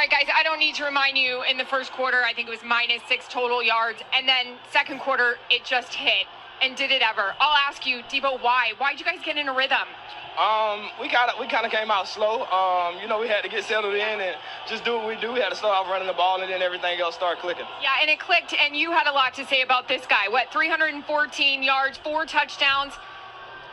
right, guys, I don't need to remind you, in the first quarter, I think it was -6 total yards, and then second quarter, it just hit. And did it ever? I'll ask you, Deebo, why? Why'd you guys get in a rhythm? We kind of came out slow. We had to get settled in and just do what we do. We had to start off running the ball, and then everything else started clicking. Yeah, and it clicked, and you had a lot to say about this guy. 314 yards, 4 touchdowns.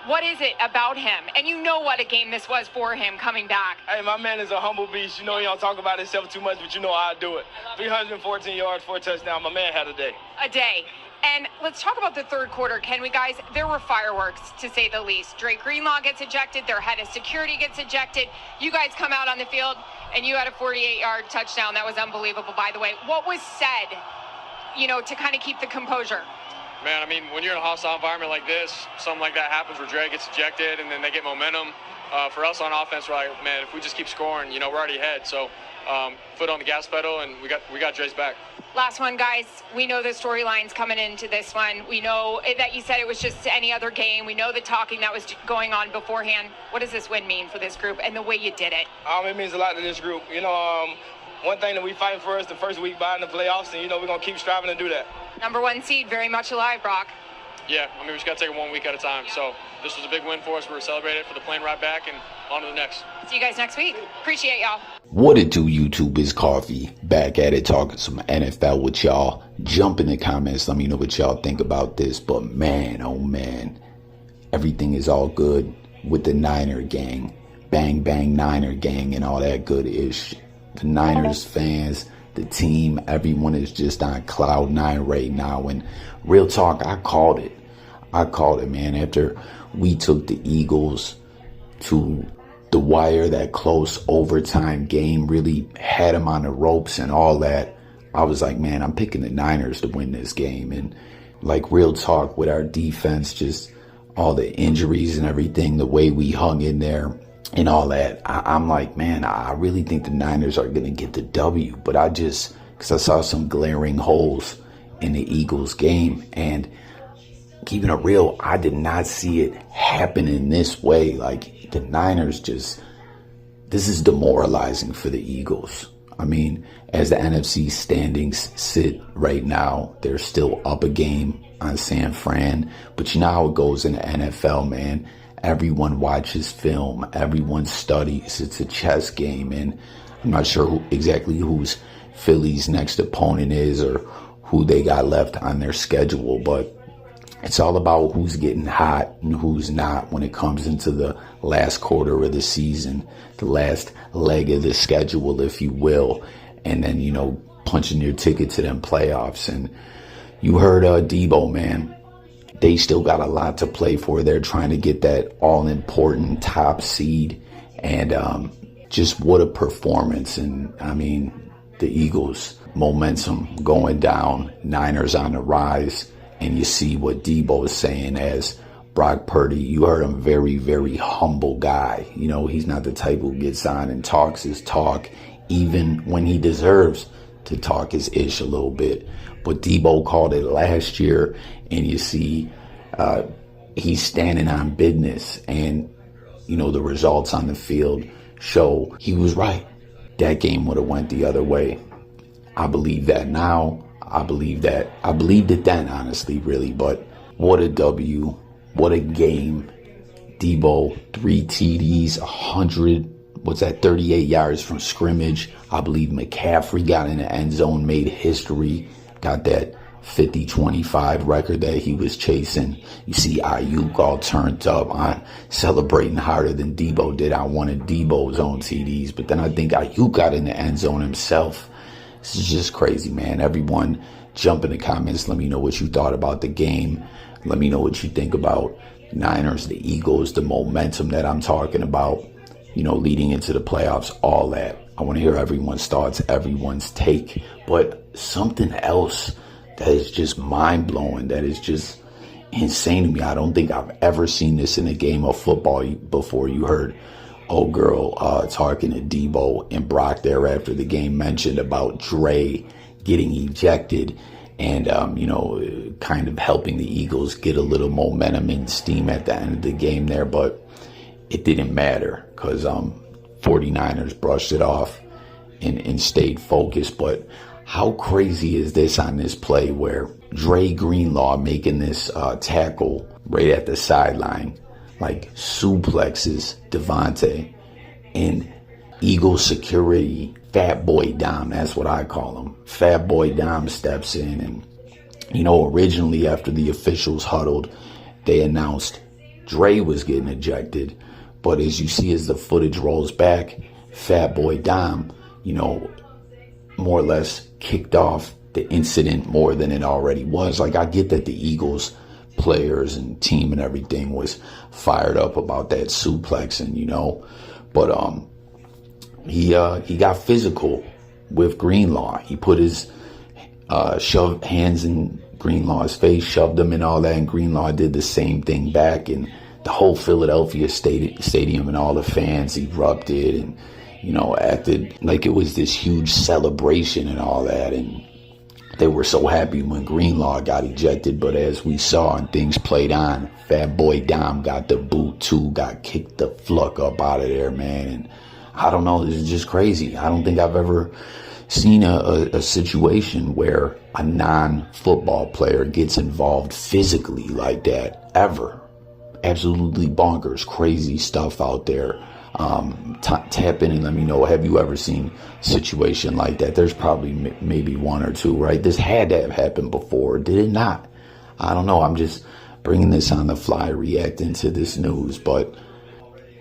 What is it about him? And you know what a game this was for him coming back. Hey, my man is a humble beast. He don't talk about himself too much, but I do it. 314 yards, 4 touchdowns. My man had a day. A day. And let's talk about the third quarter, can we, guys? There were fireworks, to say the least. Greenlaw gets ejected. Their head of security gets ejected. You guys come out on the field, and you had a 48-yard touchdown. That was unbelievable, by the way. What was said, to kind of keep the composure? Man, I mean, when you're in a hostile environment like this, something like that happens where Dre gets ejected and then they get momentum. For us on offense, we're like, man, if we just keep scoring, we're already ahead. So foot on the gas pedal, and we got Dre's back. Last one, guys. We know the storylines coming into this one. We know that you said it was just any other game. We know the talking that was going on beforehand. What does this win mean for this group and the way you did it? It means a lot to this group. One thing that we fight for is the first week bye in the playoffs, and, we're going to keep striving to do that. Number 1 seed, very much alive, Brock. Yeah, we just got to take it 1 week at a time. Yeah. So this was a big win for us. We're celebrating it for the plane ride back and on to the next. See you guys next week. Appreciate y'all. What it do, YouTube? Is Coffee back at it, talking some NFL with y'all. Jump in the comments. Let me know what y'all think about this. But man, oh man, everything is all good with the Niner gang. Bang, bang, Niner gang and all that good ish. The Niners fans, the team, everyone is just on cloud 9 right now. And real talk, I called it. Man. After we took the Eagles to the wire, that close overtime game, really had them on the ropes and all that, I was like, man, I'm picking the Niners to win this game. And like, real talk, with our defense, just all the injuries and everything, the way we hung in there and all that, I'm like, man, I really think the Niners are going to get the W. But because I saw some glaring holes in the Eagles game, and keeping it real, I did not see it happen in this way. Like, the Niners this is demoralizing for the Eagles. I mean, as the NFC standings sit right now, they're still up a game on San Fran. But you know how it goes in the NFL, man. Everyone watches film. Everyone studies. It's a chess game. And I'm not sure exactly who's Philly's next opponent is or who they got left on their schedule. But it's all about who's getting hot and who's not when it comes into the last quarter of the season, the last leg of the schedule, if you will. And then, punching your ticket to them playoffs. And you heard Deebo, man. They still got a lot to play for. They're trying to get that all-important top seed. And just what a performance. And, I mean, the Eagles' momentum going down, Niners on the rise. And you see what Deebo is saying as Brock Purdy. You heard him, very, very humble guy. He's not the type who gets on and talks his talk, even when he deserves to talk his ish a little bit. But Deebo called it last year, and you see he's standing on business. And, the results on the field show he was right. That game would have went the other way. I believe that now. I believed it then, honestly, really. But what a W. What a game. Deebo, 3 TDs, 38 yards from scrimmage. I believe McCaffrey got in the end zone, made history, got that 50-25 record that he was chasing. You see Ayuk all turned up on celebrating harder than Deebo did on one of Deebo's own TDs. But then I think Ayuk got in the end zone himself. This is just crazy, man. Everyone jump in the comments. Let me know what you thought about the game. Let me know what you think about Niners, the Eagles, the momentum that I'm talking about, leading into the playoffs, all that. I want to hear everyone's thoughts, everyone's take. But something else that is just mind-blowing, that is just insane to me. I don't think I've ever seen this in a game of football before. You heard old girl talking to Deebo, and Brock there after the game mentioned about Dre getting ejected and, kind of helping the Eagles get a little momentum and steam at the end of the game there. But it didn't matter because 49ers brushed it off. and stayed focused. But how crazy is this on this play where Dre Greenlaw making this tackle right at the sideline, like suplexes Devontae, and Eagle security, Fatboy Dom, that's what I call him. Fatboy Dom steps in, and originally after the officials huddled, they announced Dre was getting ejected. But as you see, as the footage rolls back, Fatboy Dom, more or less kicked off the incident more than it already was. Like, I get that the Eagles players and team and everything was fired up about that suplexing, but he got physical with Greenlaw. He put his shoved hands in Greenlaw's face, shoved him and all that, and Greenlaw did the same thing back, and the whole Philadelphia stadium and all the fans erupted and acted like it was this huge celebration and all that, and they were so happy when Greenlaw got ejected. But as we saw and things played on, Fatboy Dom got the boot too, got kicked the fuck up out of there, man. And I don't know, this is just crazy. I don't think I've ever seen a situation where a non-football player gets involved physically like that, ever. Absolutely bonkers, crazy stuff out there. Tap in and let me know, have you ever seen a situation like that? There's probably maybe one or two, right? This had to have happened before, did it not? I don't know, I'm just bringing this on the fly, reacting to this news. But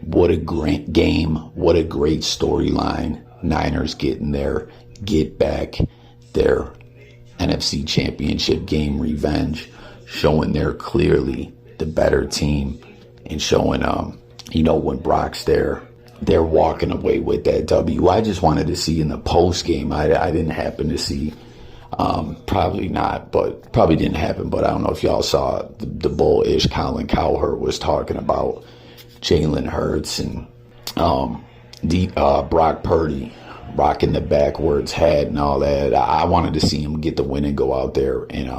what a great game, what a great storyline. Niners getting their get back, their NFC Championship game revenge, showing they're clearly the better team, and showing when Brock's there, they're walking away with that W. I just wanted to see in the post game. I didn't happen to see, probably didn't happen, but I don't know if y'all saw the bullish Colin Cowherd was talking about Jalen Hurts and Brock Purdy rocking the backwards hat and all that. I wanted to see him get the win and go out there and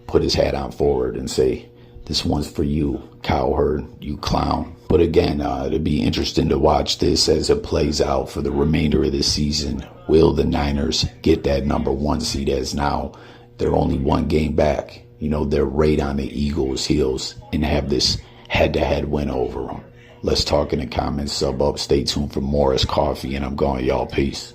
put his hat on forward and say, "This one's for you, Cowherd, you clown." But again, it'd be interesting to watch this as it plays out for the remainder of the season. Will the Niners get that number one seed, as now they're only one game back? They're right on the Eagles' heels and have this head-to-head win over them. Let's talk in the comments, sub up, stay tuned for more. It's Coffee, and I'm going, y'all. Peace.